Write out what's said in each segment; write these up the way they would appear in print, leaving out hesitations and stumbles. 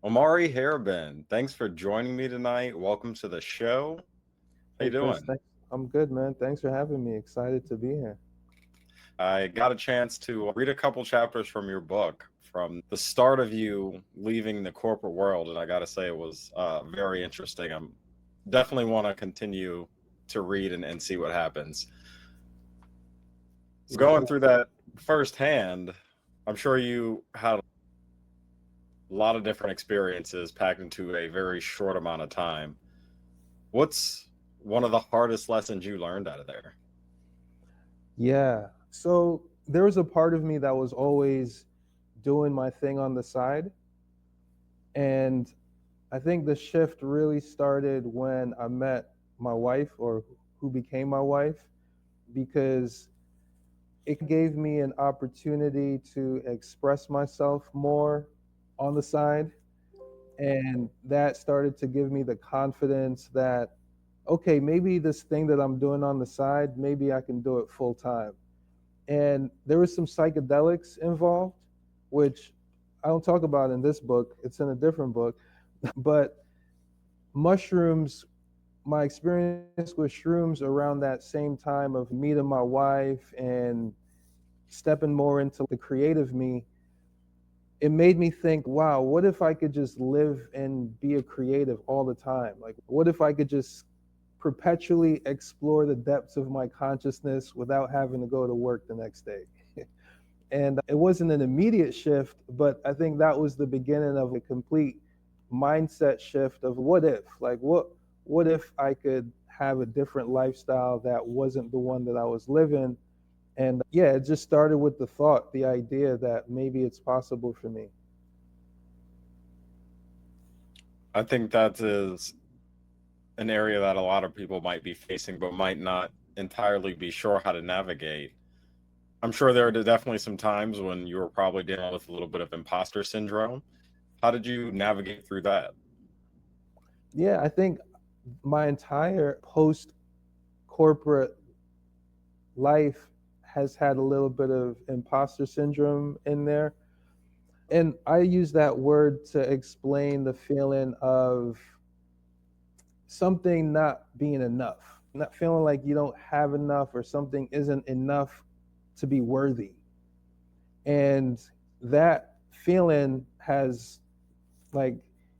Omari Hairbin, thanks for joining me tonight. Welcome to the show. How Hey you Chris, doing? thanks. I'm good, man. Thanks for having me. Excited to be here. I got a chance to read a couple chapters from your book from the start of you leaving the corporate world, and I got to say it was very interesting. I'm definitely want to continue to read and see what happens. So Yeah, going thanks. through that firsthand, I'm sure you had a lot of different experiences packed into a very short amount of time. What's one of the hardest lessons you learned out of there? Yeah. So there was a part of me that was always doing my thing on the side. And I think the shift really started when I met my wife, or who became my wife, because it gave me an opportunity to express myself more on the side. And that started to give me the confidence that, okay, maybe this thing that I'm doing on the side, maybe I can do it full time. And there was some psychedelics involved, which I don't talk about in this book. It's in a different book. But mushrooms, my experience with shrooms around that same time of meeting my wife and stepping more into the creative me, it made me think, wow, what if I could just live and be a creative all the time? Like, what if I could just perpetually explore the depths of my consciousness without having to go to work the next day? And it wasn't an immediate shift, but I think that was the beginning of a complete mindset shift of what if? Like, what if I could have a different lifestyle that wasn't the one that I was living? And yeah, it just started with the thought, the idea that maybe it's possible for me. I think that is an area that a lot of people might be facing, but might not entirely be sure how to navigate. I'm sure there are definitely some times when you were probably dealing with a little bit of imposter syndrome. How did you navigate through that? Yeah, I think my entire post corporate life has had a little bit of imposter syndrome in there. And I use that word to explain the feeling of something not being enough, not feeling like you don't have enough or something isn't enough to be worthy. And that feeling has, like,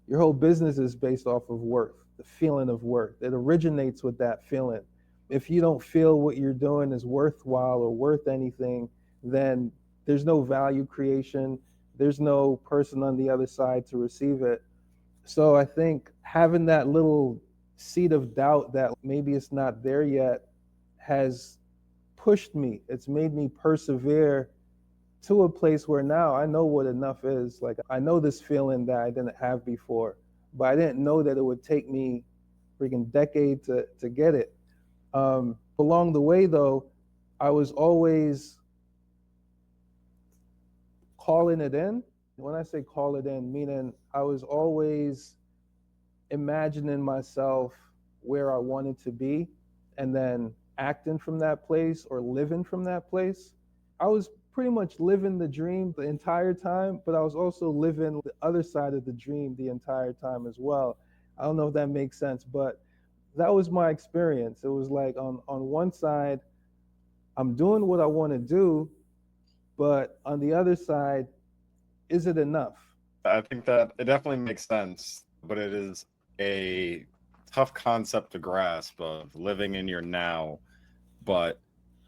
your whole business is based off of worth, the feeling of worth. It originates with that feeling. If you don't feel what you're doing is worthwhile or worth anything, then there's no value creation. There's no person on the other side to receive it. So I think having that little seed of doubt that maybe it's not there yet has pushed me. It's made me persevere to a place where now I know what enough is. Like, I know this feeling that I didn't have before, but I didn't know that it would take me freaking decade to get it. Along the way, though, I was always calling it in. When I say call it in, meaning I was always imagining myself where I wanted to be and then acting from that place or living from that place. I was pretty much living the dream the entire time, but I was also living the other side of the dream the entire time as well. I don't know if that makes sense, but that was my experience. It was like on one side, I'm doing what I want to do, but on the other side, is it enough? I think that it definitely makes sense, but it is a tough concept to grasp of living in your now, but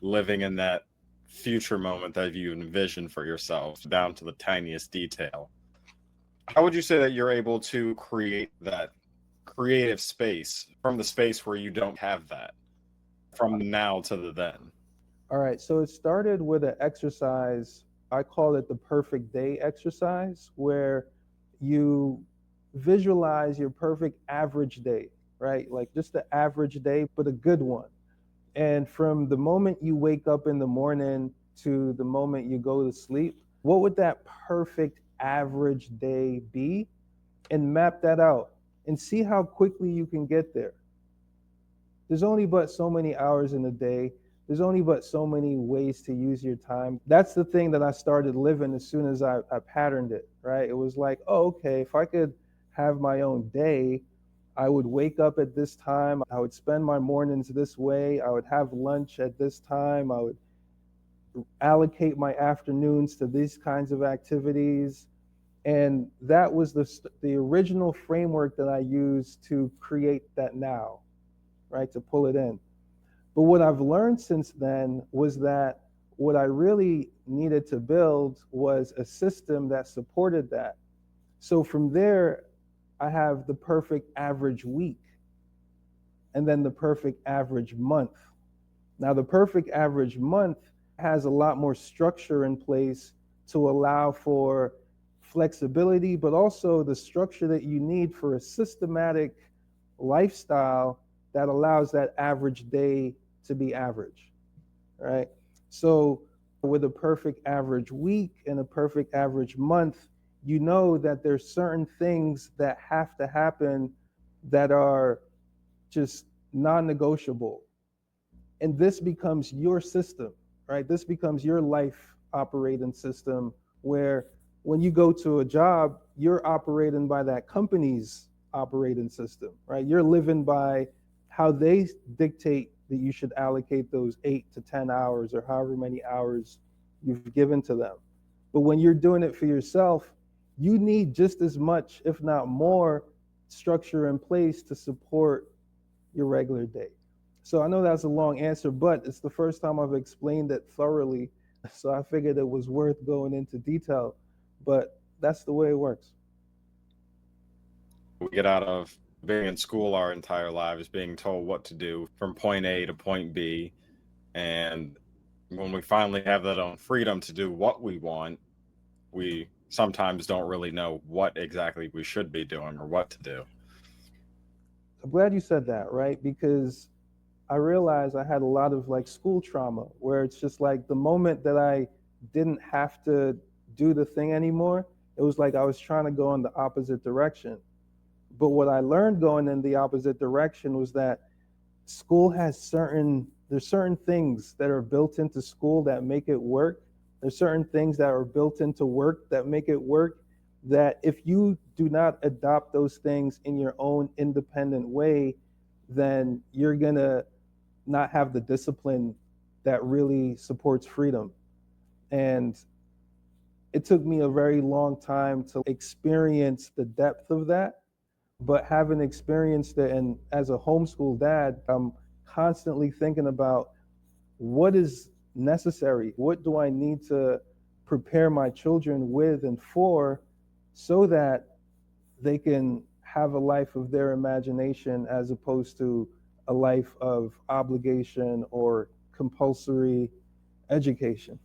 living in that future moment that you envision for yourself down to the tiniest detail. How would you say that you're able to create that creative space from the space where you don't have that, from the now to the then? All right, so it started with an exercise. I call it the perfect day exercise, where you visualize your perfect average day, right? Like just the average day, but a good one. And from the moment you wake up in the morning to the moment you go to sleep, what would that perfect average day be? And map that out and see how quickly you can get there. There's only but so many hours in a day. There's only but so many ways to use your time. That's the thing that I started living as soon as I patterned it, right? It was like, oh, okay, if I could have my own day. I would wake up at this time. I would spend my mornings this way. I would have lunch at this time. I would allocate my afternoons to these kinds of activities. And that was the original framework that I used to create that now, right? To pull it in. But what I've learned since then was that what I really needed to build was a system that supported that. So from there, I have the perfect average week and then the perfect average month. Now, the perfect average month has a lot more structure in place to allow for flexibility, but also the structure that you need for a systematic lifestyle that allows that average day to be average, right? So with a perfect average week and a perfect average month, you know that there's certain things that have to happen that are just non-negotiable. And this becomes your system, right? This becomes your life operating system where when you go to a job, you're operating by that company's operating system, right? You're living by how they dictate that you should allocate those 8 to 10 hours or however many hours you've given to them. But when you're doing it for yourself, you need just as much, if not more, structure in place to support your regular day. So I know that's a long answer, but it's the first time I've explained it thoroughly. So I figured it was worth going into detail, but that's the way it works. We get out of being in school our entire lives, being told what to do from point A to point B. And when we finally have that own freedom to do what we want, we sometimes don't really know what exactly we should be doing or what to do. I'm glad you said that, right? Because I realized I had a lot of like school trauma where it's just like the moment that I didn't have to do the thing anymore, it was like I was trying to go in the opposite direction. But what I learned going in the opposite direction was that school has there's certain things that are built into school that make it work. There's certain things that are built into work that make it work, that if you do not adopt those things in your own independent way, then you're going to not have the discipline that really supports freedom. And it took me a very long time to experience the depth of that. But having experienced it, and as a homeschool dad, I'm constantly thinking about what is necessary, what do I need to prepare my children with and for, so that they can have a life of their imagination as opposed to a life of obligation or compulsory education.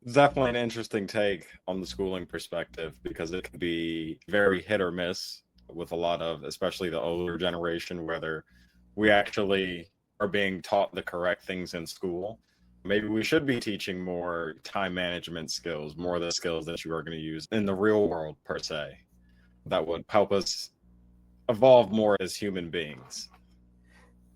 It's definitely an interesting take on the schooling perspective because it can be very hit or miss with a lot of, especially the older generation, whether we actually are being taught the correct things in school. Maybe we should be teaching more time management skills, more of the skills that you are going to use in the real world, per se, that would help us evolve more as human beings.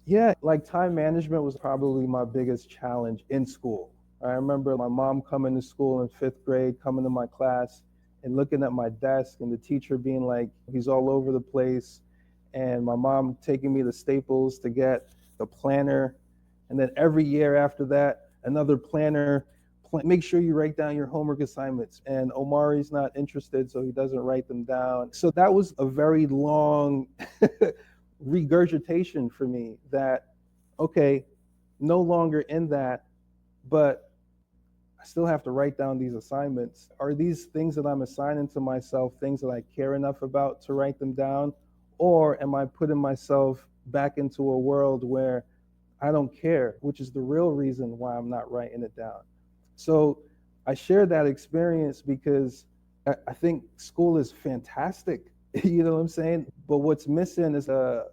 Yeah, like time management was probably my biggest challenge in school. I remember my mom coming to school in fifth grade, coming to my class and looking at my desk and the teacher being like, he's all over the place. And my mom taking me to Staples to get the planner. And then every year after that, another planner. Make sure you write down your homework assignments. And Omari's not interested, so he doesn't write them down. So that was a very long regurgitation for me that, okay, no longer in that, but I still have to write down these assignments. Are these things that I'm assigning to myself things that I care enough about to write them down? Or am I putting myself back into a world where I don't care, which is the real reason why I'm not writing it down? So I share that experience because I think school is fantastic. You know what I'm saying? But what's missing is a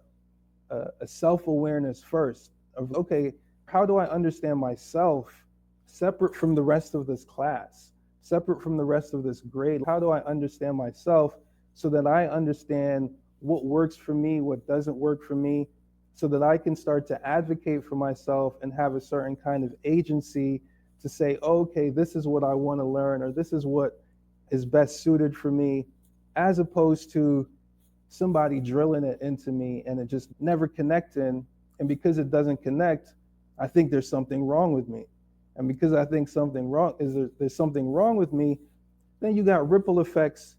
self-awareness first of, okay, how do I understand myself separate from the rest of this class, separate from the rest of this grade? How do I understand myself so that I understand what works for me, what doesn't work for me, so that I can start to advocate for myself and have a certain kind of agency to say, okay, this is what I want to learn, or this is what is best suited for me, as opposed to somebody drilling it into me and it just never connecting. And because it doesn't connect, I think there's something wrong with me. And because I think there's something wrong with me, then you got ripple effects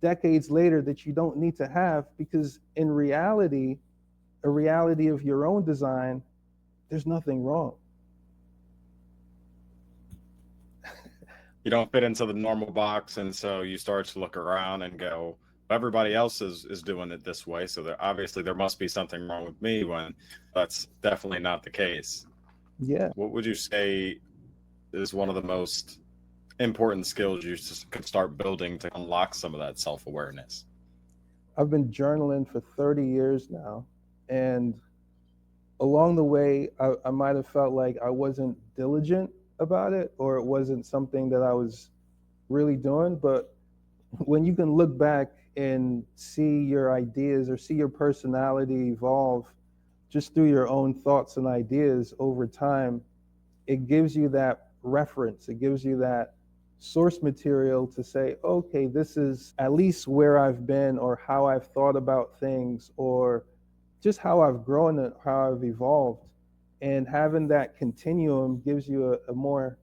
decades later that you don't need to have, because in reality, a reality of your own design, there's nothing wrong. You don't fit into the normal box, and so you start to look around and go, everybody else is doing it this way, so obviously there must be something wrong with me, when that's definitely not the case. Yeah. What would you say is one of the most important skills you could start building to unlock some of that self-awareness? I've been journaling for 30 years now, and along the way, I might have felt like I wasn't diligent about it, or it wasn't something that I was really doing. But when you can look back and see your ideas or see your personality evolve just through your own thoughts and ideas over time, it gives you that reference. It gives you that source material to say, okay, this is at least where I've been, or how I've thought about things, or just how I've grown and how I've evolved. And having that continuum gives you a more,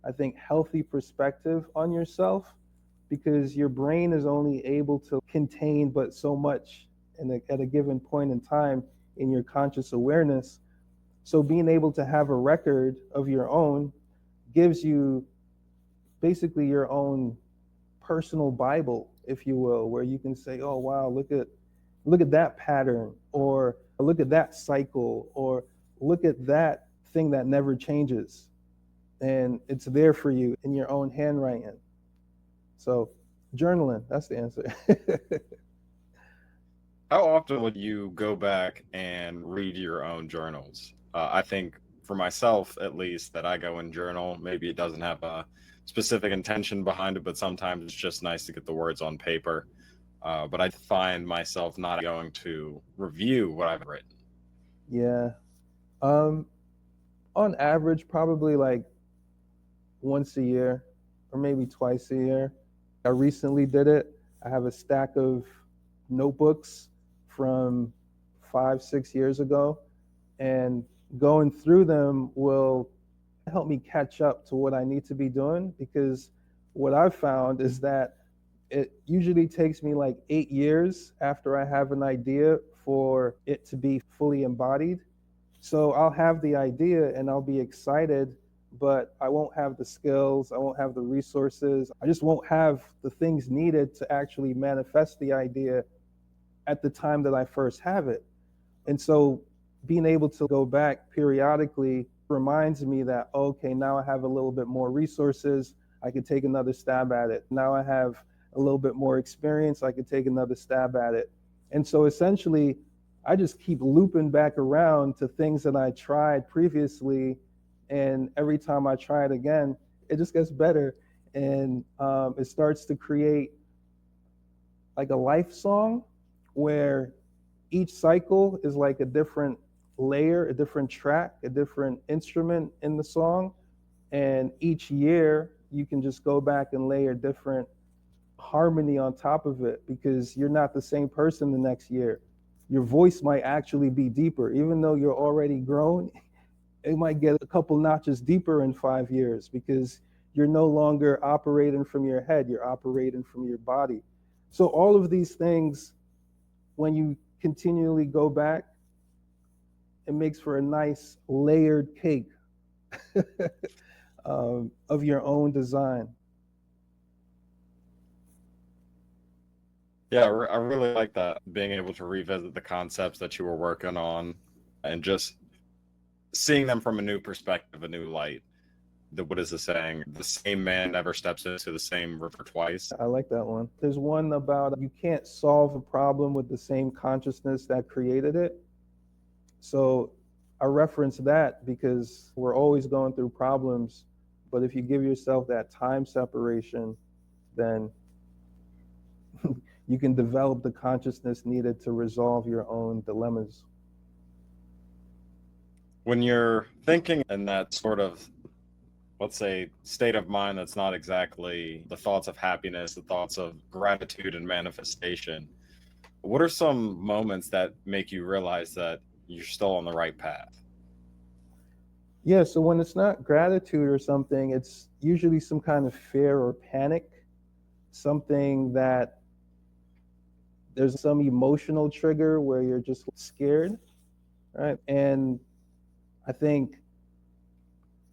I think, healthy perspective on yourself, because your brain is only able to contain but so much at a given point in time in your conscious awareness. So being able to have a record of your own gives you basically your own personal Bible, if you will, where you can say, oh wow, look at that pattern, or look at that cycle, or look at that thing that never changes. And it's there for you in your own handwriting. So journaling, that's the answer. How often would you go back and read your own journals? I think for myself, at least, that I go and journal. Maybe it doesn't have a specific intention behind it, but sometimes it's just nice to get the words on paper. But I find myself not going to review what I've written. Yeah. Um, on average, probably like once a year or maybe twice a year. I recently did it. I have a stack of notebooks from 5, 6 years ago, and going through them will help me catch up to what I need to be doing, because what I've found is that it usually takes me like 8 years after I have an idea for it to be fully embodied. So I'll have the idea and I'll be excited, but I won't have the skills, I won't have the resources, I just won't have the things needed to actually manifest the idea at the time that I first have it. And so being able to go back periodically reminds me that, okay, now I have a little bit more resources, I could take another stab at it. Now I have a little bit more experience, I could take another stab at it. And so essentially, I just keep looping back around to things that I tried previously. And every time I try it again, it just gets better. And it starts to create like a life song, where each cycle is like a different layer, a different track, a different instrument in the song. And each year you can just go back and layer different harmony on top of it, because you're not the same person the next year. Your voice might actually be deeper, even though you're already grown. It might get a couple notches deeper in 5 years, because you're no longer operating from your head, you're operating from your body. So all of these things, when you continually go back, it makes for a nice layered cake of your own design. Yeah, I really like that, being able to revisit the concepts that you were working on and just seeing them from a new perspective, a new light. What is the saying? The same man never steps into the same river twice. I like that one. There's one about you can't solve a problem with the same consciousness that created it. So I reference that because we're always going through problems, but if you give yourself that time separation, then you can develop the consciousness needed to resolve your own dilemmas. When you're thinking in that sort of let's say, state of mind that's not exactly the thoughts of happiness, the thoughts of gratitude and manifestation, what are some moments that make you realize that you're still on the right path? Yeah, so when it's not gratitude or something, it's usually some kind of fear or panic, something that there's some emotional trigger where you're just scared, right? And I think,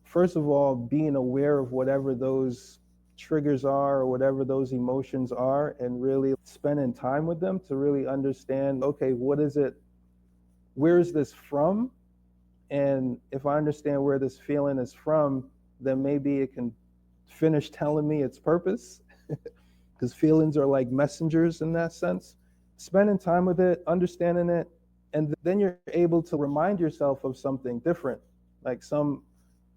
first of all, being aware of whatever those triggers are or whatever those emotions are, and really spending time with them to really understand, okay, what is it? Where is this from? And if I understand where this feeling is from, then maybe it can finish telling me its purpose, because feelings are like messengers in that sense. Spending time with it, understanding it, and then you're able to remind yourself of something different, like some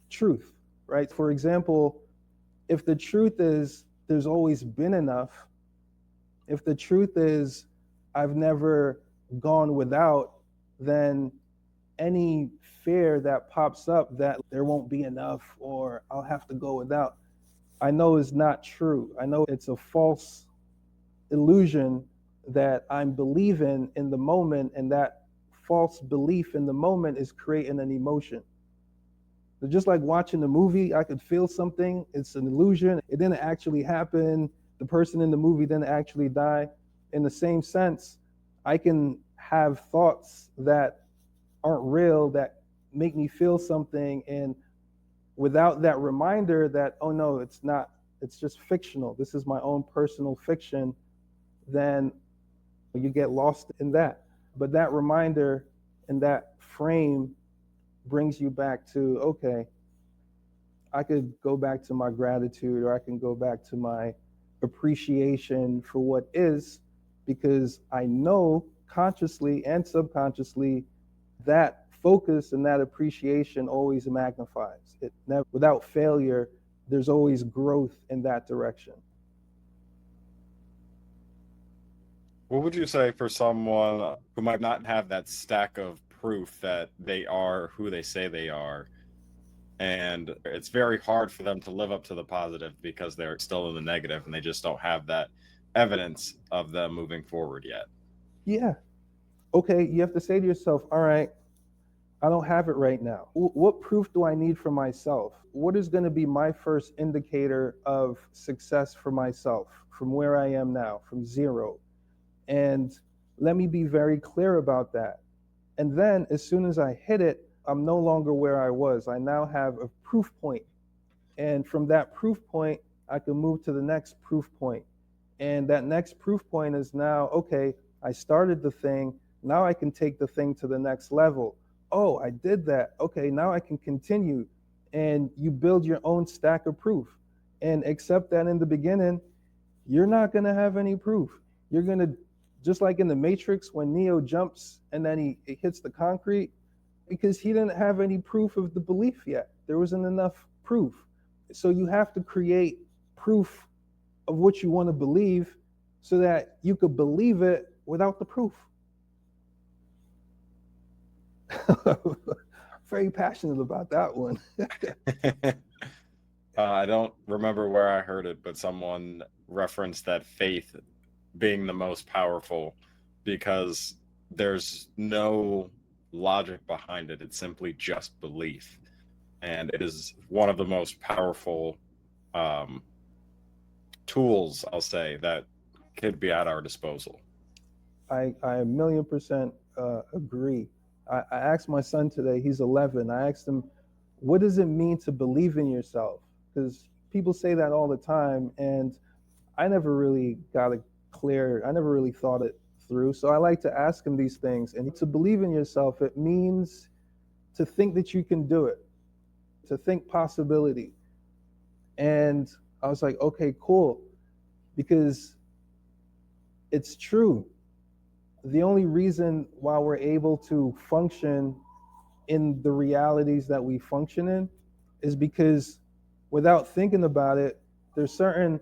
truth, right? For example, if the truth is there's always been enough, if the truth is I've never gone without, then any fear that pops up that there won't be enough or I'll have to go without, I know is not true. I know it's a false illusion that I'm believing in the moment, and that false belief in the moment is creating an emotion. So just like watching a movie, I could feel something, it's an illusion, it didn't actually happen, the person in the movie didn't actually die. In the same sense, I can have thoughts that aren't real that make me feel something, and without that reminder that, oh no, it's not, it's just fictional, this is my own personal fiction, then you get lost in that. But that reminder and that frame brings you back to, okay, I could go back to my gratitude, or I can go back to my appreciation for what is, because I know consciously and subconsciously that focus and that appreciation always magnifies. It never, without failure, there's always growth in that direction. What would you say for someone who might not have that stack of proof that they are who they say they are, and it's very hard for them to live up to the positive because they're still in the negative and they just don't have that evidence of them moving forward yet? Yeah. Okay, you have to say to yourself, all right, I don't have it right now. What proof do I need for myself? What is going to be my first indicator of success for myself from where I am now, from zero? And let me be very clear about that. And then as soon as I hit it, I'm no longer where I was. I now have a proof point. And from that proof point, I can move to the next proof point. And that next proof point is now, okay, I started the thing. Now I can take the thing to the next level. Oh, I did that. Okay, now I can continue. And you build your own stack of proof. And accept that in the beginning, you're not going to have any proof. You're going to, just like in the Matrix when Neo jumps and then he hits the concrete, because he didn't have any proof of the belief yet. There wasn't enough proof. So you have to create proof of what you want to believe so that you could believe it without the proof. Very passionate about that one. I don't remember where I heard it, but someone referenced that faith being the most powerful because there's no logic behind it. It's simply just belief. And it is one of the most powerful um, tools, I'll say, that could be at our disposal. I a million percent agree. I asked my son today, he's 11. I asked him, what does it mean to believe in yourself? Because people say that all the time, and I never really got it clear. I never really thought it through. So I like to ask him these things. And to believe in yourself, it means to think that you can do it, to think possibility. And I was like, okay, cool. Because it's true. The only reason why we're able to function in the realities that we function in is because without thinking about it, there's certain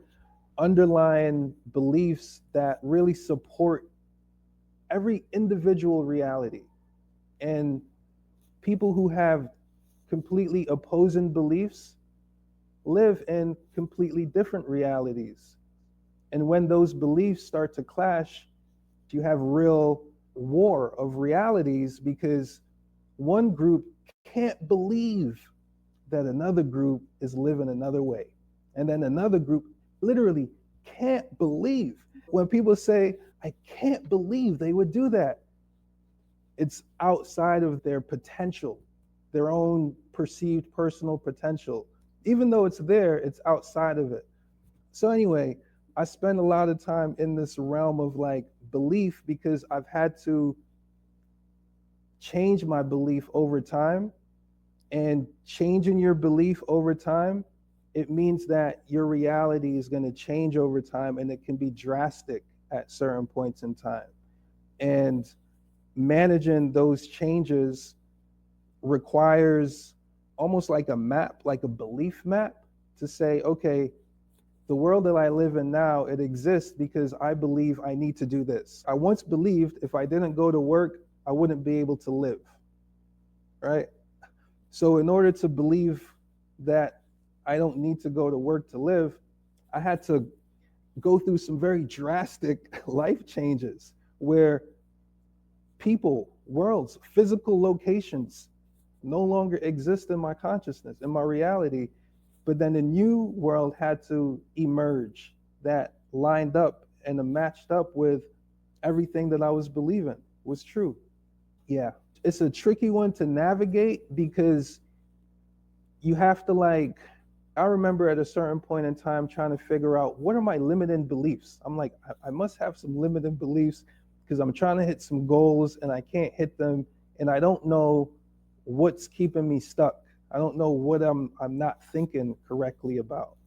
underlying beliefs that really support every individual reality. And people who have completely opposing beliefs, live in completely different realities. And when those beliefs start to clash, you have real war of realities because one group can't believe that another group is living another way. And then another group literally can't believe. When people say, I can't believe they would do that, it's outside of their potential, their own perceived personal potential. Even though it's there, it's outside of it. So anyway, I spend a lot of time in this realm of like belief because I've had to change my belief over time. And changing your belief over time, it means that your reality is going to change over time, and it can be drastic at certain points in time. And managing those changes requires almost like a map, like a belief map, to say, okay, the world that I live in now, it exists because I believe I need to do this. I once believed if I didn't go to work, I wouldn't be able to live, right? So in order to believe that I don't need to go to work to live, I had to go through some very drastic life changes where people, worlds, physical locations no longer exist in my consciousness, in my reality. But then a new world had to emerge that lined up and matched up with everything that I was believing was true. Yeah, it's a tricky one to navigate because you have to like, I remember at a certain point in time trying to figure out what are my limiting beliefs. I'm like, I must have some limiting beliefs because I'm trying to hit some goals and I can't hit them, and I don't know what's keeping me stuck. I don't know what I'm not thinking correctly about.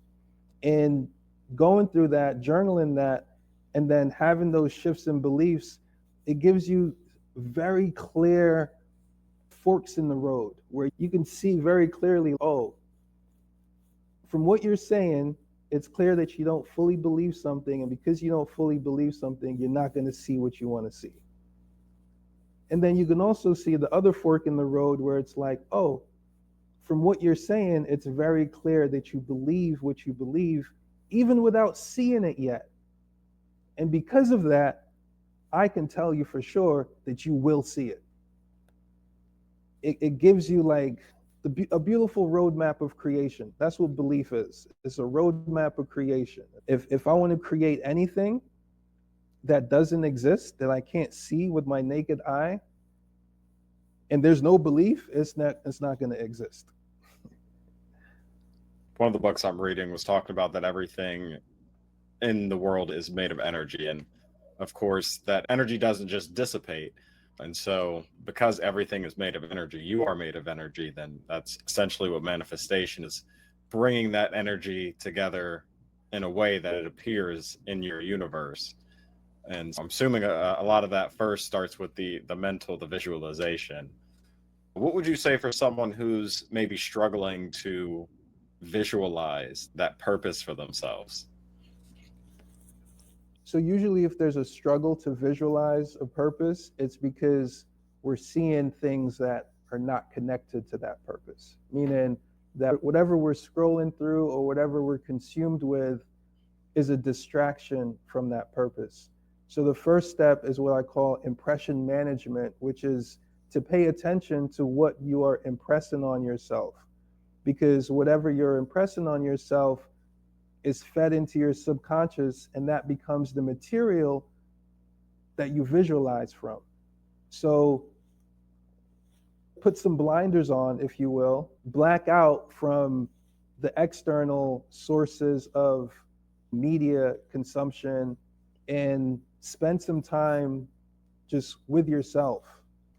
And going through that, journaling that, and then having those shifts in beliefs, it gives you very clear forks in the road where you can see very clearly, oh, from what you're saying, it's clear that you don't fully believe something, and because you don't fully believe something, you're not going to see what you want to see. And then you can also see the other fork in the road where it's like, oh, from what you're saying, it's very clear that you believe what you believe, even without seeing it yet. And because of that, I can tell you for sure that you will see it. It gives you like a beautiful roadmap of creation. That's what belief is. It's a roadmap of creation. If I want to create anything that doesn't exist, that I can't see with my naked eye, and there's no belief, it's not going to exist. One of the books I'm reading was talking about that everything in the world is made of energy. And of course, that energy doesn't just dissipate. And so, because everything is made of energy, you are made of energy, then that's essentially what manifestation is, bringing that energy together in a way that it appears in your universe. And I'm assuming a lot of that first starts with the mental, the visualization. What would you say for someone who's maybe struggling to visualize that purpose for themselves? So usually if there's a struggle to visualize a purpose, it's because we're seeing things that are not connected to that purpose. Meaning that whatever we're scrolling through or whatever we're consumed with is a distraction from that purpose. So the first step is what I call impression management, which is to pay attention to what you are impressing on yourself. Because whatever you're impressing on yourself is fed into your subconscious, and that becomes the material that you visualize from. So put some blinders on, if you will, black out from the external sources of media consumption and spend some time just with yourself.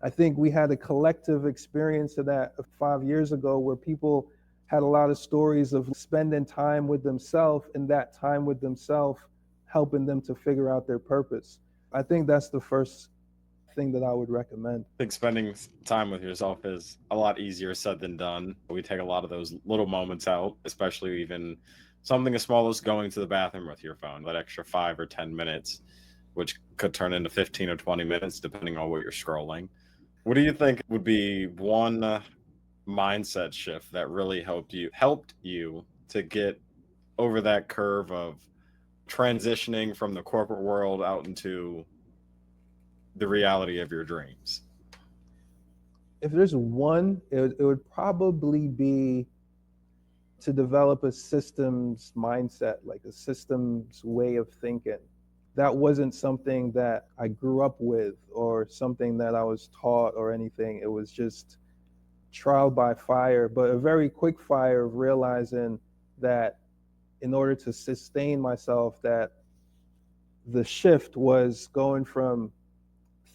I think we had a collective experience of that 5 years ago where people had a lot of stories of spending time with themselves, and that time with themselves helping them to figure out their purpose. I think that's the first thing that I would recommend. I think spending time with yourself is a lot easier said than done. We take a lot of those little moments out, especially even something as small as going to the bathroom with your phone, that extra 5 or 10 minutes, which could turn into 15 or 20 minutes depending on what you're scrolling. What do you think would be one mindset shift that really helped you to get over that curve of transitioning from the corporate world out into the reality of your dreams? If there's one, it would probably be to develop a systems mindset, like a systems way of thinking. That wasn't something that I grew up with or something that I was taught or anything. It was just trial by fire, but a very quick fire of realizing that in order to sustain myself, that the shift was going from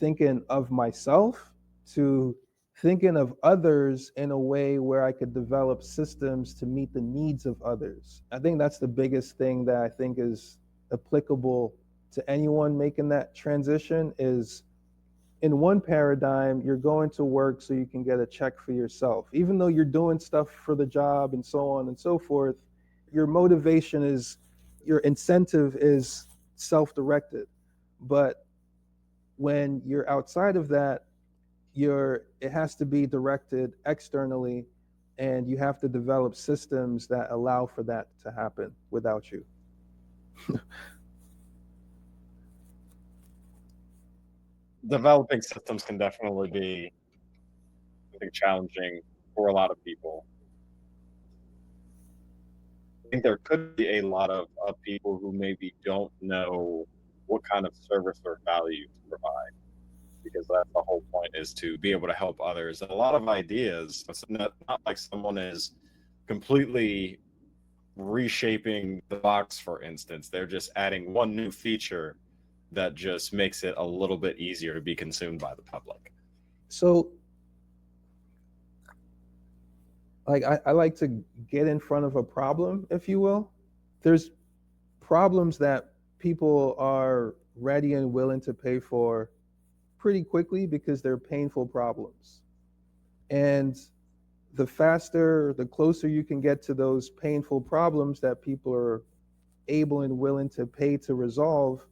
thinking of myself to thinking of others in a way where I could develop systems to meet the needs of others. I think that's the biggest thing that I think is applicable to anyone making that transition. Is in one paradigm, you're going to work so you can get a check for yourself. Even though you're doing stuff for the job and so on and so forth, your motivation is, your incentive is self-directed. But when you're outside of that, it has to be directed externally, and you have to develop systems that allow for that to happen without you. Developing systems can definitely be, I think, challenging for a lot of people. I think there could be a lot of people who maybe don't know what kind of service or value to provide, because that's the whole point, is to be able to help others. And a lot of ideas, it's not like someone is completely reshaping the box, for instance. They're just adding one new feature that just makes it a little bit easier to be consumed by the public. So, like, I like to get in front of a problem, if you will. There's problems that people are ready and willing to pay for pretty quickly because they're painful problems. And the faster, the closer you can get to those painful problems that people are able and willing to pay to resolve,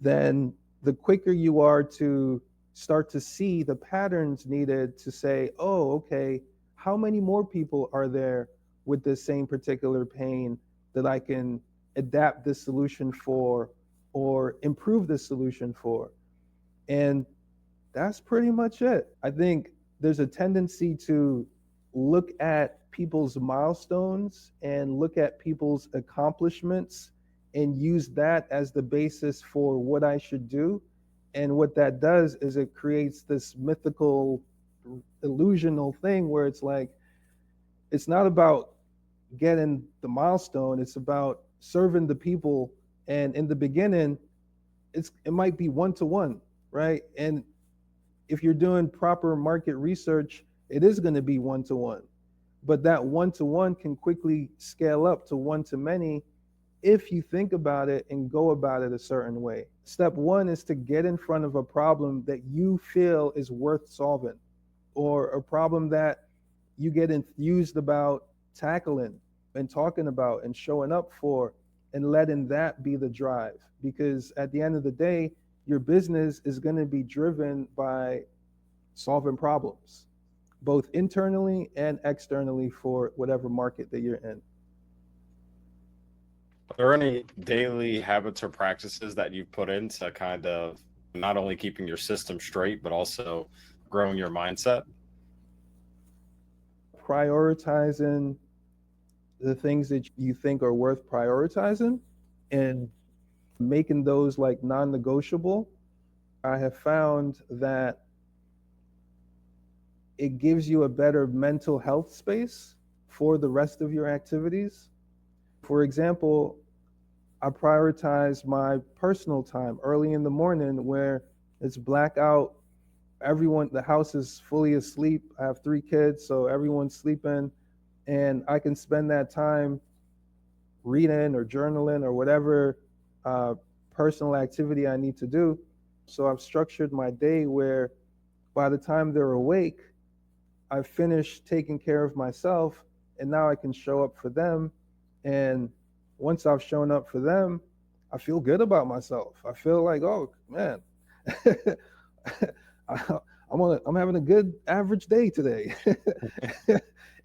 then the quicker you are to start to see the patterns needed to say, oh, okay, how many more people are there with the same particular pain that I can adapt this solution for or improve this solution for? And that's pretty much it. I think there's a tendency to look at people's milestones and look at people's accomplishments and use that as the basis for what I should do. And what that does is it creates this mythical, illusional thing where it's like, it's not about getting the milestone, it's about serving the people. And in the beginning, it might be one-to-one, right? And if you're doing proper market research, it is going to be one-to-one. But that one-to-one can quickly scale up to one-to-many if you think about it and go about it a certain way. Step one is to get in front of a problem that you feel is worth solving, or a problem that you get enthused about tackling and talking about and showing up for, and letting that be the drive. Because at the end of the day, your business is going to be driven by solving problems, both internally and externally for whatever market that you're in. Are there any daily habits or practices that you've put in to kind of not only keeping your system straight, but also growing your mindset? Prioritizing the things that you think are worth prioritizing and making those like non-negotiable. I have found that it gives you a better mental health space for the rest of your activities. For example, I prioritize my personal time early in the morning where it's blackout. Everyone, the house is fully asleep. I have 3 kids, so everyone's sleeping, and I can spend that time reading or journaling or whatever personal activity I need to do. So I've structured my day where by the time they're awake, I've finished taking care of myself, and now I can show up for them. And once I've shown up for them, I feel good about myself. I feel like, oh man, I'm having a good average day today.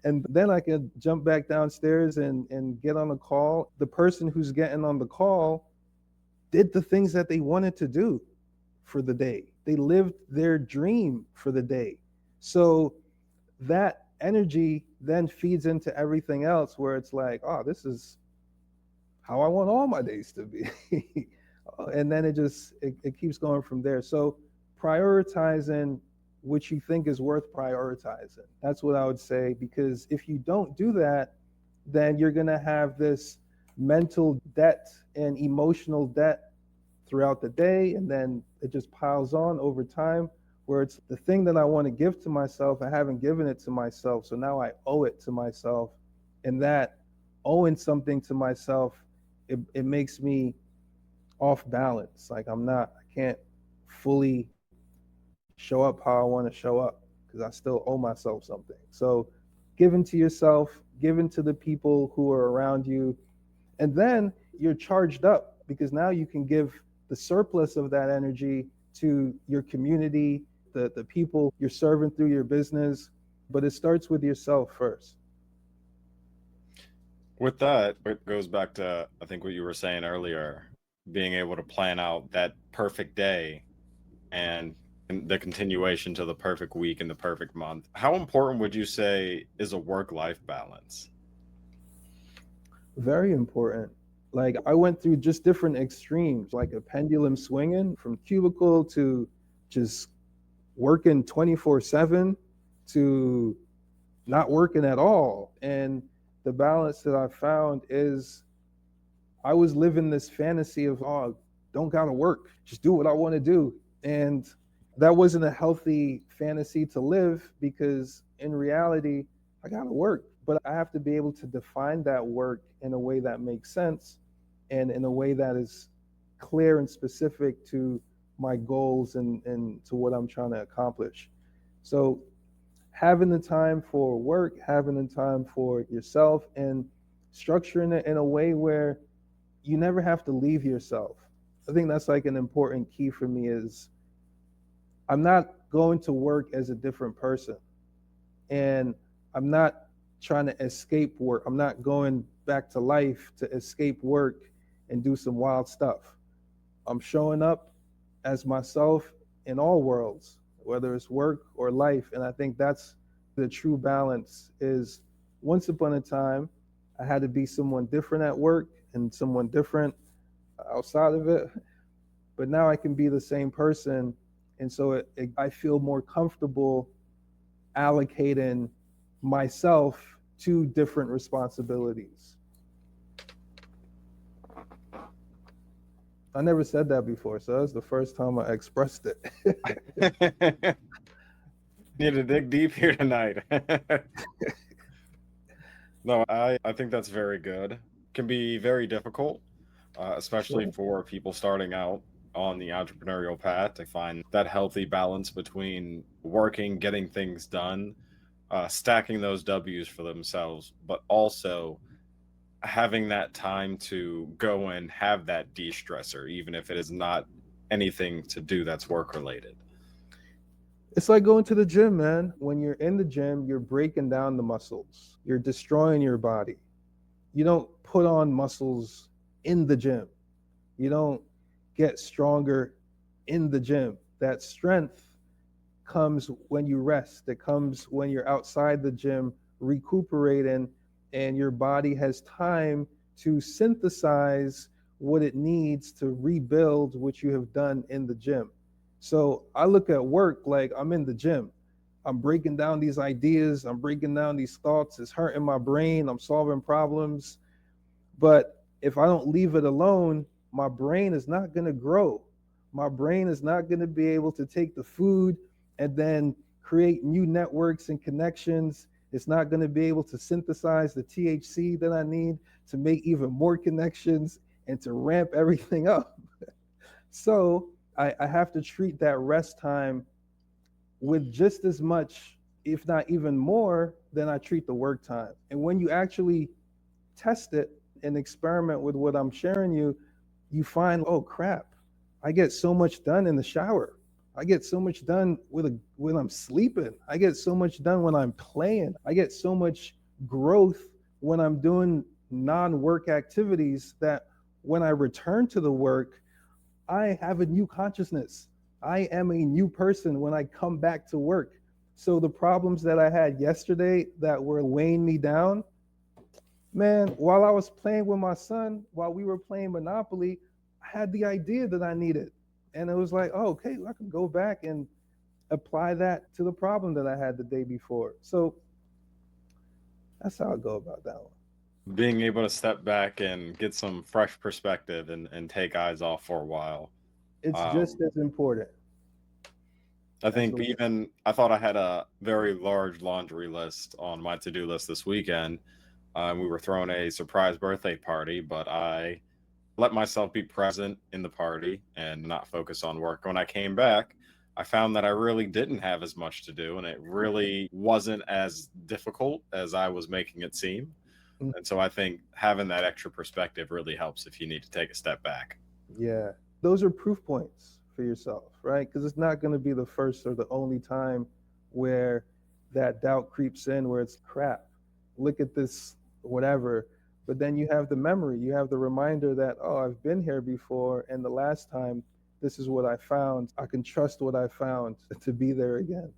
And then I can jump back downstairs and get on a call. The person who's getting on the call did the things that they wanted to do for the day. They lived their dream for the day. So that energy then feeds into everything else where it's like, oh, this is how I want all my days to be. And then it keeps going from there. So prioritizing what you think is worth prioritizing. That's what I would say, because if you don't do that, then you're going to have this mental debt and emotional debt throughout the day, and then it just piles on over time, where it's the thing that I want to give to myself, I haven't given it to myself, so now I owe it to myself. And that owing something to myself, it makes me off balance. Like I can't fully show up how I want to show up because I still owe myself something. So giving to yourself, giving to the people who are around you, and then you're charged up because now you can give the surplus of that energy to your community, the people you're serving through your business. But it starts with yourself first. With that, it goes back to, I think, what you were saying earlier, being able to plan out that perfect day and the continuation to the perfect week and the perfect month. How important would you say is a work-life balance? Very important. Like I went through just different extremes, like a pendulum swinging from cubicle to just working 24/7 to not working at all. And the balance that I found is I was living this fantasy of, oh, don't gotta work, just do what I want to do. And that wasn't a healthy fantasy to live, because in reality, I gotta work, but I have to be able to define that work in a way that makes sense and in a way that is clear and specific to my goals and to what I'm trying to accomplish. So having the time for work, having the time for yourself, and structuring it in a way where you never have to leave yourself. I think that's like an important key for me is I'm not going to work as a different person. And I'm not trying to escape work. I'm not going back to life to escape work and do some wild stuff. I'm showing up as myself in all worlds, whether it's work or life. And I think that's the true balance is once upon a time, I had to be someone different at work and someone different outside of it. But now I can be the same person. And so I feel more comfortable allocating myself to different responsibilities. I never said that before, so that's the first time I expressed it. Need to dig deep here tonight. No, I think that's very good. Can be very difficult, especially Sure. for people starting out on the entrepreneurial path, to find that healthy balance between working, getting things done, stacking those W's for themselves, but also having that time to go and have that de-stressor, even if it is not anything to do that's work related. It's like going to the gym, man. When you're in the gym, you're breaking down the muscles, you're destroying your body. You don't put on muscles in the gym, you don't get stronger in the gym. That strength comes when you rest, it comes when you're outside the gym recuperating, and your body has time to synthesize what it needs to rebuild what you have done in the gym. So I look at work like I'm in the gym. I'm breaking down these ideas, I'm breaking down these thoughts, it's hurting my brain, I'm solving problems. But if I don't leave it alone, my brain is not going to grow. My brain is not going to be able to take the food and then create new networks and connections. It's not going to be able to synthesize the THC that I need to make even more connections and to ramp everything up. So I have to treat that rest time with just as much, if not even more, than I treat the work time. And when you actually test it and experiment with what I'm sharing you, you find, oh crap, I get so much done in the shower. I get so much done when I'm sleeping. I get so much done when I'm playing. I get so much growth when I'm doing non-work activities that when I return to the work, I have a new consciousness. I am a new person when I come back to work. So the problems that I had yesterday that were weighing me down, man, while I was playing with my son, while we were playing Monopoly, I had the idea that I needed. And it was like, oh, okay, I can go back and apply that to the problem that I had the day before. So that's how I go about that one. Being able to step back and get some fresh perspective and take eyes off for a while. It's just Um, as important. I think Absolutely. even I thought I had a very large laundry list on my to-do list this weekend. We were throwing a surprise birthday party, but I let myself be present in the party and not focus on work. When I came back, I found that I really didn't have as much to do, and it really wasn't as difficult as I was making it seem. And so I think having that extra perspective really helps if you need to take a step back. Yeah. Those are proof points for yourself, right? Because it's not going to be the first or the only time where that doubt creeps in, where it's crap. Look at this, whatever. But then you have the memory, you have the reminder that, oh, I've been here before. And the last time, this is what I found. I can trust what I found to be there again.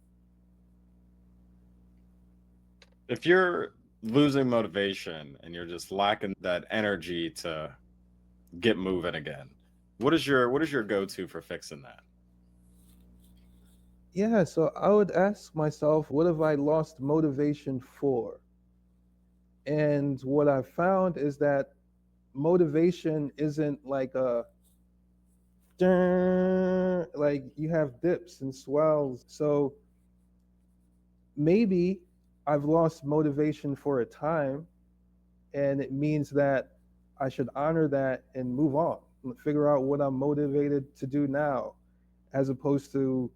If you're losing motivation and you're just lacking that energy to get moving again, what is your go-to for fixing that? Yeah. So I would ask myself, what have I lost motivation for? And what I've found is that motivation isn't like a like you have dips and swells. So maybe I've lost motivation for a time, and it means that I should honor that and move on, figure out what I'm motivated to do now, as opposed to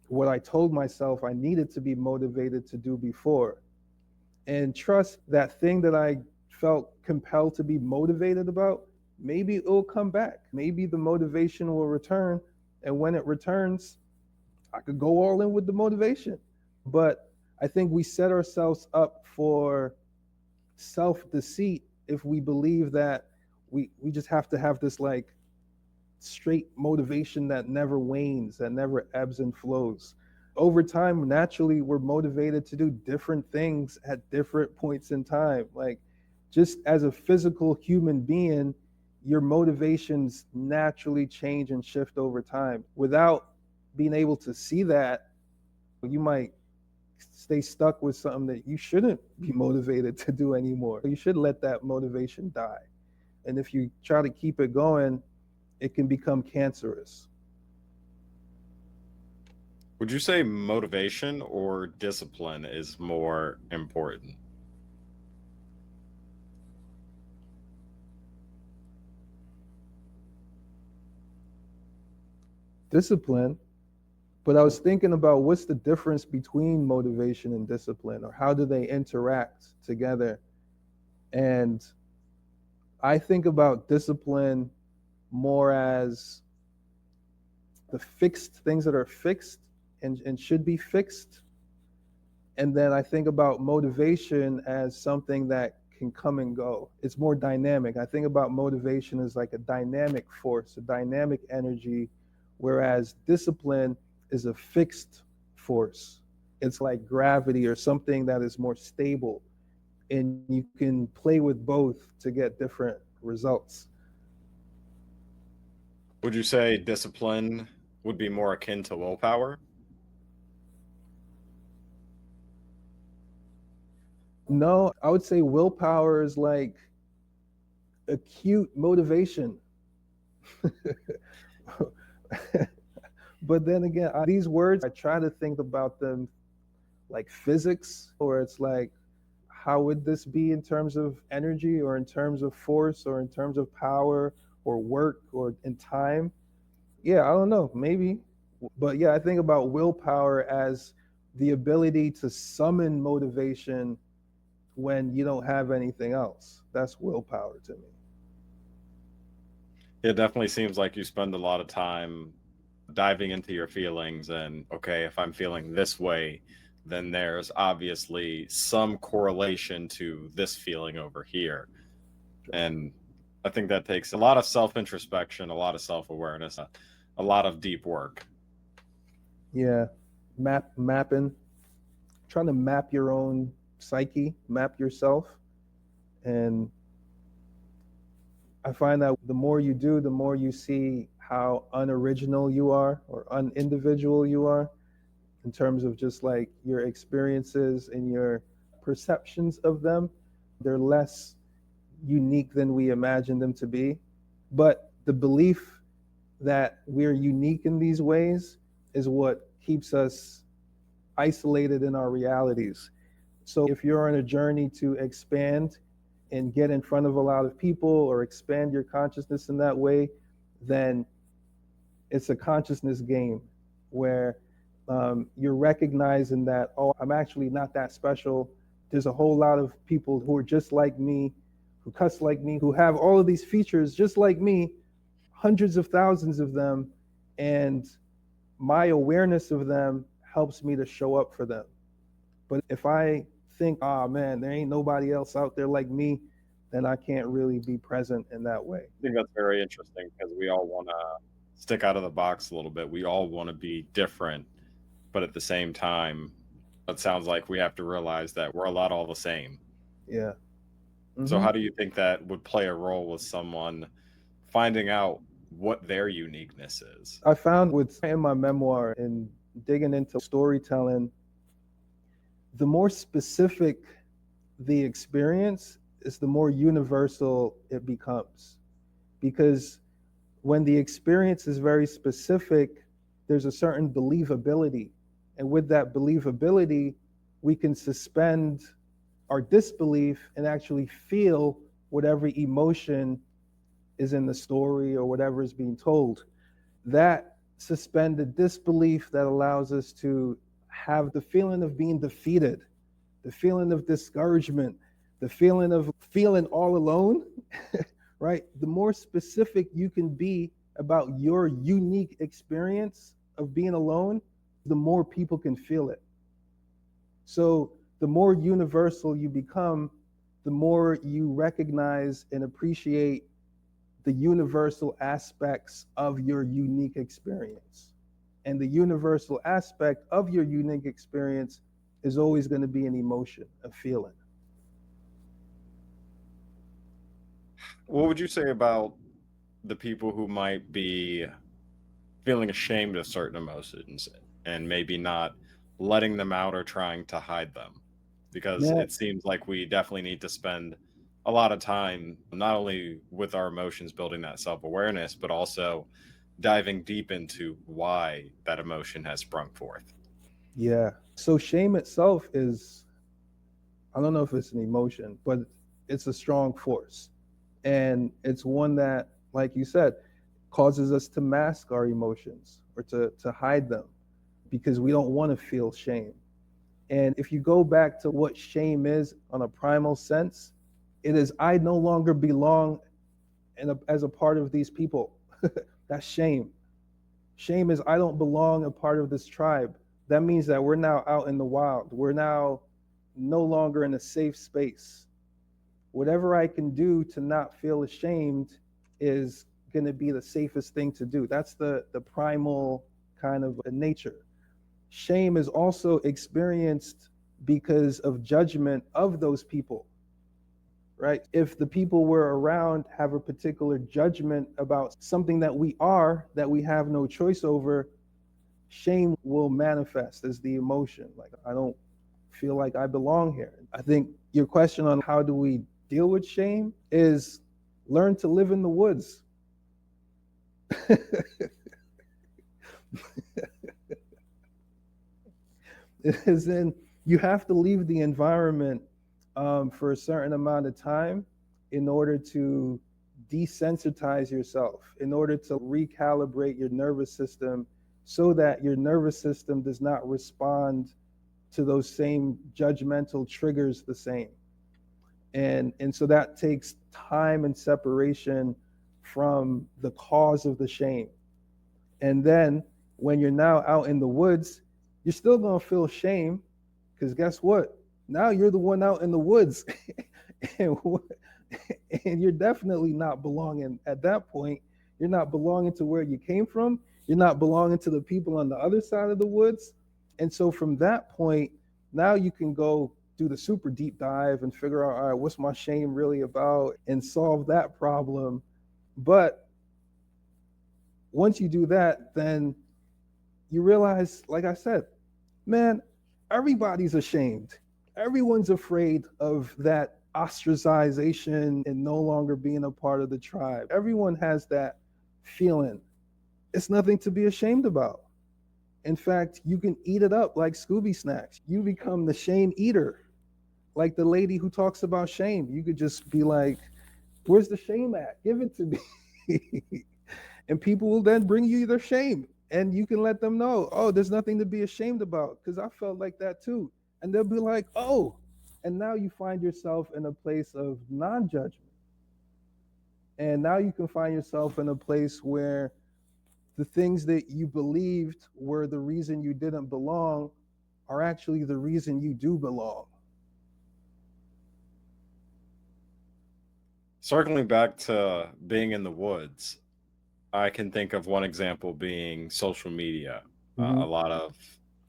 what I told myself I needed to be motivated to do before. And trust that thing that I felt compelled to be motivated about, maybe it'll come back. Maybe the motivation will return. And when it returns, I could go all in with the motivation. But I think we set ourselves up for self deceit if we believe that we just have to have this like straight motivation that never wanes, that never ebbs and flows. Over time, naturally, we're motivated to do different things at different points in time. Like, just as a physical human being, your motivations naturally change and shift over time. Without being able to see that, you might stay stuck with something that you shouldn't be motivated to do anymore. You should let that motivation die. And if you try to keep it going, it can become cancerous. Would you say motivation or discipline is more important? Discipline, but I was thinking about what's the difference between motivation and discipline, or how do they interact together? And I think about discipline more as the fixed things that are fixed and should be fixed. And then I think about motivation as something that can come and go. It's more dynamic. I think about motivation as like a dynamic force, a dynamic energy, whereas discipline is a fixed force. It's like gravity or something that is more stable. And you can play with both to get different results. Would you say discipline would be more akin to willpower? No, I would say willpower is like acute motivation. But then again, these words, I try to think about them like physics, or it's like, how would this be in terms of energy, or in terms of force, or in terms of power, or work, or in time? Yeah, I don't know, maybe. But yeah, I think about willpower as the ability to summon motivation when you don't have anything else. That's willpower to me. It definitely seems like you spend a lot of time diving into your feelings and, okay, if I'm feeling this way, then there's obviously some correlation to this feeling over here. And I think that takes a lot of self introspection, a lot of self awareness, a lot of deep work. Yeah, mapping, trying to map your own psyche, map yourself. And I find that the more you do, the more you see how unoriginal you are or unindividual you are in terms of just like your experiences and your perceptions of them. They're less unique than we imagine them to be. But the belief that we're unique in these ways is what keeps us isolated in our realities. So if you're on a journey to expand and get in front of a lot of people or expand your consciousness in that way, then it's a consciousness game where you're recognizing that, oh, I'm actually not that special. There's a whole lot of people who are just like me, who cuss like me, who have all of these features just like me, hundreds of thousands of them. And my awareness of them helps me to show up for them. But if I think, oh man, there ain't nobody else out there like me, then I can't really be present in that way. I think that's very interesting because we all want to stick out of the box a little bit. We all want to be different, but at the same time, it sounds like we have to realize that we're a lot all the same. Yeah. Mm-hmm. So how do you think that would play a role with someone finding out what their uniqueness is? I found in my memoir and digging into storytelling, the more specific the experience is, the more universal it becomes. Because when the experience is very specific, there's a certain believability. And with that believability, we can suspend our disbelief and actually feel whatever emotion is in the story or whatever is being told. That suspended disbelief that allows us to have the feeling of being defeated, the feeling of discouragement, the feeling of feeling all alone, right? The more specific you can be about your unique experience of being alone, the more people can feel it. So the more universal you become, the more you recognize and appreciate the universal aspects of your unique experience. And the universal aspect of your unique experience is always going to be an emotion, a feeling. What would you say about the people who might be feeling ashamed of certain emotions and maybe not letting them out or trying to hide them? Because it seems like we definitely need to spend a lot of time not only with our emotions building that self-awareness, but also diving deep into why that emotion has sprung forth. Yeah. So shame itself is, I don't know if it's an emotion, but it's a strong force. And it's one that, like you said, causes us to mask our emotions or to hide them because we don't want to feel shame. And if you go back to what shame is on a primal sense, it is, I no longer belong as a part of these people. That's shame. Shame is, I don't belong a part of this tribe. That means that we're now out in the wild. We're now no longer in a safe space. Whatever I can do to not feel ashamed is going to be the safest thing to do. That's the primal kind of nature. Shame is also experienced because of judgment of those people, right? If the people we're around have a particular judgment about something that we are, that we have no choice over, shame will manifest as the emotion. Like, I don't feel like I belong here. I think your question on how do we deal with shame is learn to live in the woods. Is in, you have to leave the environment for a certain amount of time in order to desensitize yourself, in order to recalibrate your nervous system so that your nervous system does not respond to those same judgmental triggers the same. And so that takes time and separation from the cause of the shame. And then When you're now out in the woods, you're still going to feel shame because guess what? Now you're the one out in the woods. and, and you're definitely not belonging at that point. You're not belonging to where you came from. You're not belonging to the people on the other side of the woods. And so from that point, now you can go do the super deep dive and figure out, all right, what's my shame really about and solve that problem. But once you do that, then you realize, like I said, man, everybody's ashamed. Everyone's afraid of that ostracization and no longer being a part of the tribe. Everyone has that feeling. It's nothing to be ashamed about. In fact, you can eat it up like Scooby snacks. You become the shame eater, like the lady who talks about shame. You could just be like, where's the shame at? Give it to me. And people will then bring you their shame. And you can let them know, oh, there's nothing to be ashamed about, because I felt like that too. And they'll be like, oh, and now you find yourself in a place of non-judgment. And now you can find yourself in a place where the things that you believed were the reason you didn't belong are actually the reason you do belong. Circling back to being in the woods, I can think of one example being social media. A lot of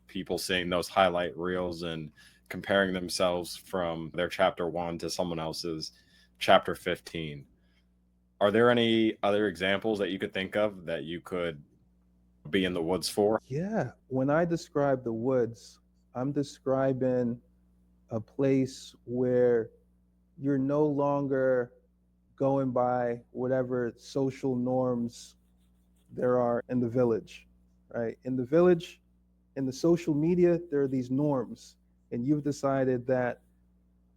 people seeing those highlight reels and comparing themselves from their chapter 1 to someone else's chapter 15. Are there any other examples that you could think of that you could be in the woods for? Yeah. When I describe the woods, I'm describing a place where you're no longer going by whatever social norms there are in the village, right? In the village, in the social media, there are these norms, and you've decided that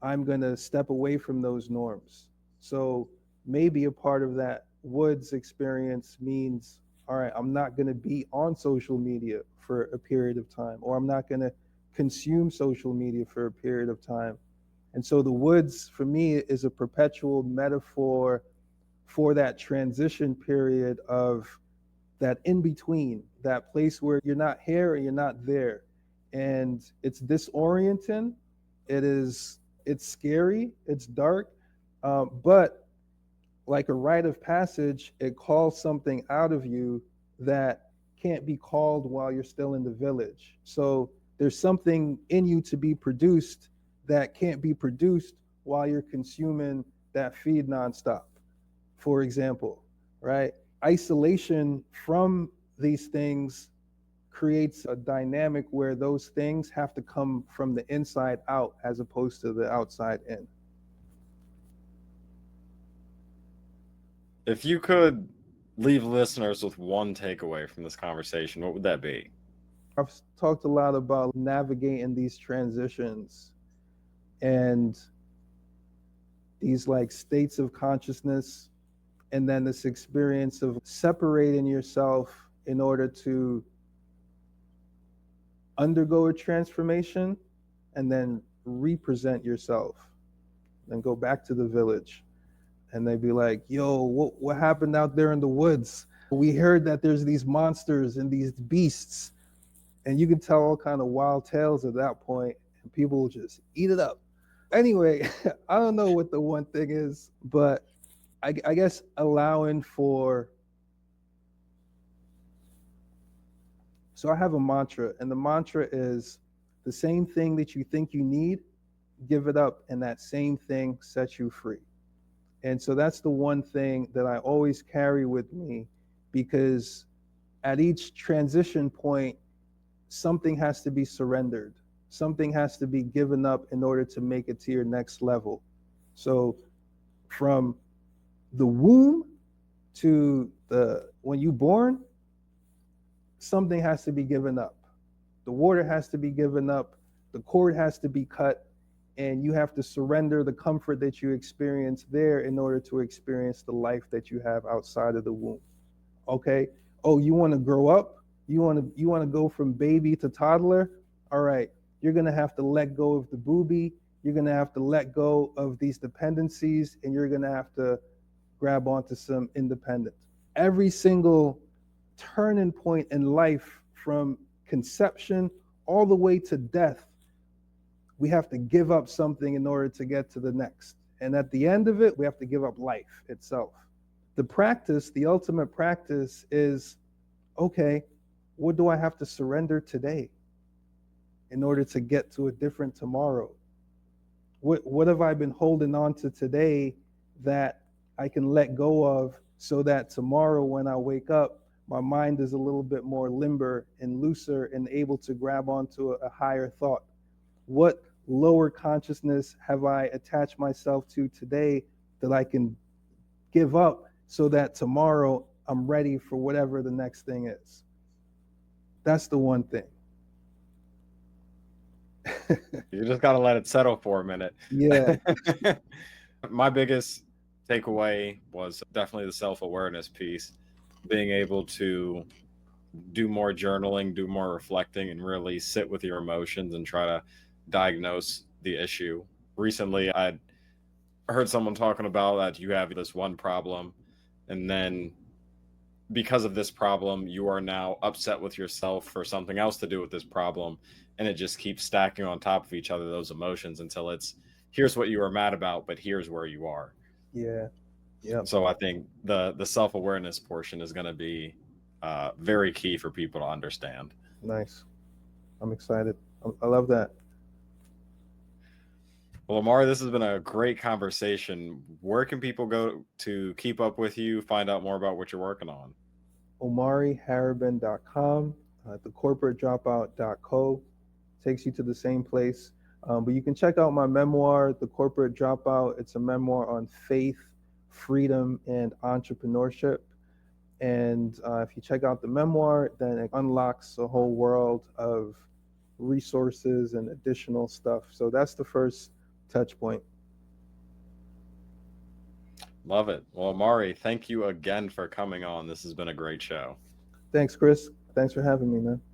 I'm going to step away from those norms. So maybe a part of that woods experience means, all right, I'm not going to be on social media for a period of time, or I'm not going to consume social media for a period of time. And so the woods for me is a perpetual metaphor for that transition period of that in between, that place where you're not here and you're not there. And it's disorienting. It's scary. It's dark. But like a rite of passage, it calls something out of you that can't be called while you're still in the village. So there's something in you to be produced that can't be produced while you're consuming that feed nonstop, for example, right? Isolation from these things creates a dynamic where those things have to come from the inside out as opposed to the outside in. If you could leave listeners with one takeaway from this conversation, what would that be? I've talked a lot about navigating these transitions and these like states of consciousness, and then this experience of separating yourself in order to undergo a transformation and then represent yourself and go back to the village. And they'd be like, yo, what happened out there in the woods? We heard that there's these monsters and these beasts, and you can tell all kind of wild tales at that point, and people will just eat it up. Anyway, I don't know what the one thing is, but I guess allowing for. So I have a mantra, and the mantra is the same thing that you think you need, give it up, and that same thing sets you free. And so that's the one thing that I always carry with me, because at each transition point, something has to be surrendered. Something has to be given up in order to make it to your next level. So from the womb to when you're born, something has to be given up. The water has to be given up. The cord has to be cut. And you have to surrender the comfort that you experience there in order to experience the life that you have outside of the womb. Okay? Oh, you want to grow up? You want to go from baby to toddler? All right. You're going to have to let go of the booby. You're going to have to let go of these dependencies, and you're going to have to grab onto some independence. Every single turning point in life from conception all the way to death, we have to give up something in order to get to the next. And at the end of it, we have to give up life itself. The practice, the ultimate practice is, okay, what do I have to surrender today in order to get to a different tomorrow? What have I been holding on to today that I can let go of, so that tomorrow when I wake up, my mind is a little bit more limber and looser and able to grab onto a higher thought? What lower consciousness have I attached myself to today that I can give up, so that tomorrow I'm ready for whatever the next thing is? That's the one thing. You just got to let it settle for a minute. Yeah. My biggest takeaway was definitely the self-awareness piece, being able to do more journaling, do more reflecting, and really sit with your emotions and try to diagnose the issue. Recently, I heard someone talking about that you have this one problem, and then because of this problem, you are now upset with yourself for something else to do with this problem. And it just keeps stacking on top of each other, those emotions, until it's, here's what you were mad about, but here's where you are. Yeah. Yeah. So I think the self-awareness portion is going to be very key for people to understand. Nice. I'm excited. I love that. Well, Omari, this has been a great conversation. Where can people go to keep up with you, find out more about what you're working on? OmariHarriban.com, thecorporatedropout.co takes you to the same place. But you can check out my memoir, The Corporate Dropout. It's a memoir on faith, freedom, and entrepreneurship. And if you check out the memoir, then it unlocks a whole world of resources and additional stuff. So that's the first touch point. Love it. Well, Omari, thank you again for coming on. This has been a great show. Thanks, Chris. Thanks for having me, man.